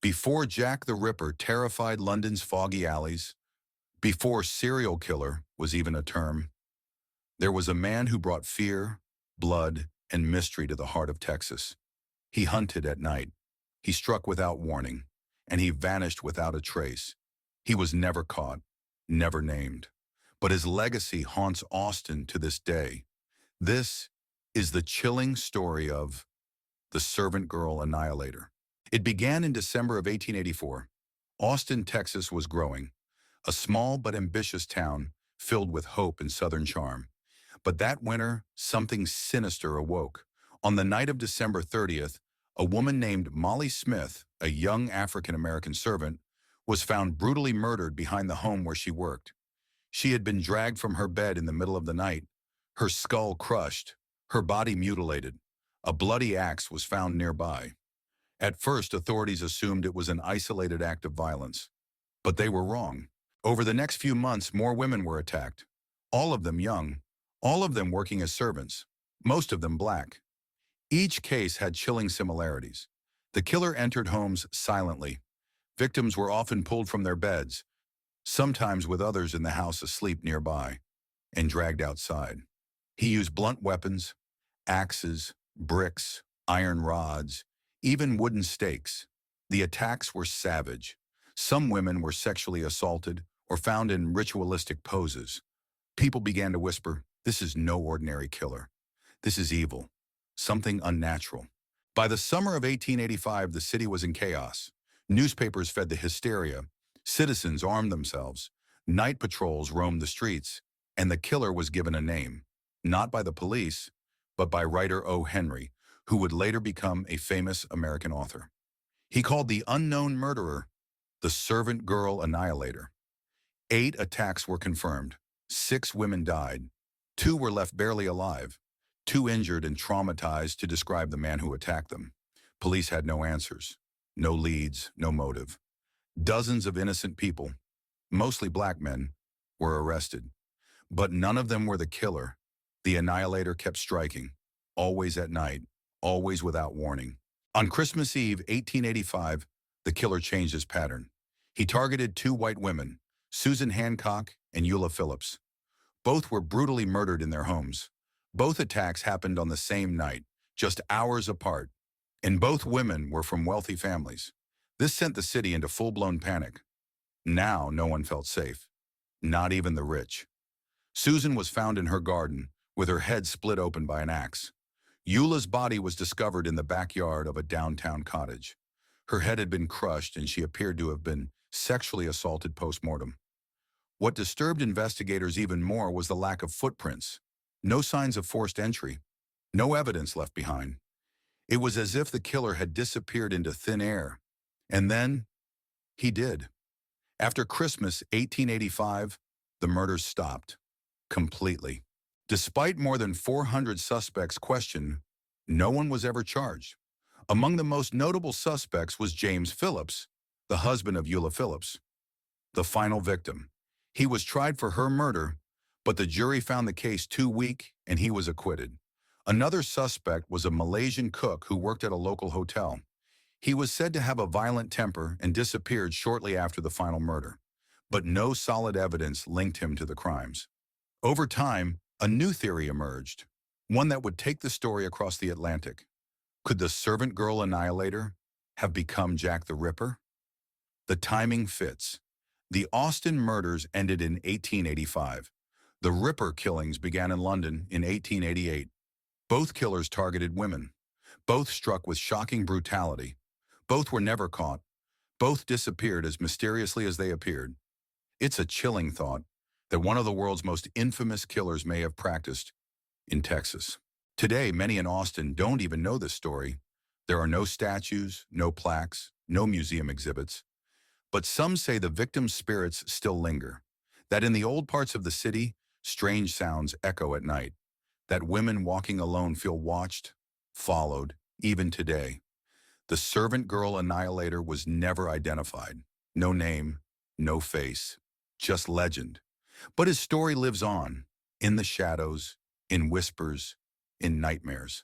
Before Jack the Ripper terrified London's foggy alleys, before serial killer was even a term, there was a man who brought fear, blood, and mystery to the heart of Texas. He hunted at night. He struck without warning, and he vanished without a trace. He was never caught, never named. But his legacy haunts Austin to this day. This is the chilling story of the Servant Girl Annihilator. It began in December of 1884. Austin, Texas was growing, a small but ambitious town filled with hope and Southern charm. But that winter, something sinister awoke. On the night of December 30th, a woman named Molly Smith, a young African-American servant, was found brutally murdered behind the home where she worked. She had been dragged from her bed in the middle of the night, her skull crushed, her body mutilated. A bloody axe was found nearby. At first, authorities assumed it was an isolated act of violence. But they were wrong. Over the next few months, more women were attacked. All of them young, all of them working as servants, most of them black. Each case had chilling similarities. The killer entered homes silently. Victims were often pulled from their beds, sometimes with others in the house asleep nearby, and dragged outside. He used blunt weapons, axes, bricks, iron rods, even wooden stakes. The attacks were savage. Some women were sexually assaulted or found in ritualistic poses. People began to whisper, "This is no ordinary killer. This is evil, something unnatural." By the summer of 1885, the city was in chaos. Newspapers fed the hysteria. Citizens armed themselves. Night patrols roamed the streets, and the killer was given a name, not by the police, but by writer O. Henry, who would later become a famous American author. He called the unknown murderer the Servant Girl Annihilator. 8 attacks were confirmed. 6 women died. 2 were left barely alive. 2 injured and traumatized to describe the man who attacked them. Police had no answers, no leads, no motive. Dozens of innocent people, mostly black men, were arrested. But none of them were the killer. The Annihilator kept striking, always at night, always without warning. On Christmas Eve, 1885, the killer changed his pattern. He targeted 2 white women, Susan Hancock and Eula Phillips. Both were brutally murdered in their homes. Both attacks happened on the same night, just hours apart, and both women were from wealthy families. This sent the city into full-blown panic. Now no one felt safe, not even the rich. Susan was found in her garden, with her head split open by an axe. Eula's body was discovered in the backyard of a downtown cottage. Her head had been crushed and she appeared to have been sexually assaulted post-mortem. What disturbed investigators even more was the lack of footprints. No signs of forced entry. No evidence left behind. It was as if the killer had disappeared into thin air. And then, he did. After Christmas 1885, the murders stopped. Completely. Despite more than 400 suspects questioned, no one was ever charged. Among the most notable suspects was James Phillips, the husband of Eula Phillips, the final victim. He was tried for her murder, but the jury found the case too weak and he was acquitted. Another suspect was a Malaysian cook who worked at a local hotel. He was said to have a violent temper and disappeared shortly after the final murder, but no solid evidence linked him to the crimes. Over time, a new theory emerged, one that would take the story across the Atlantic. Could the Servant Girl Annihilator have become Jack the Ripper? The timing fits. The Austin murders ended in 1885. The Ripper killings began in London in 1888. Both killers targeted women. Both struck with shocking brutality. Both were never caught. Both disappeared as mysteriously as they appeared. It's a chilling thought that one of the world's most infamous killers may have practiced in Texas. Today, many in Austin don't even know this story. There are no statues, no plaques, no museum exhibits. But some say the victims' spirits still linger, that in the old parts of the city, strange sounds echo at night, that women walking alone feel watched, followed, even today. The Servant Girl Annihilator was never identified. No name, no face, just legend. But his story lives on, in the shadows, in whispers, in nightmares.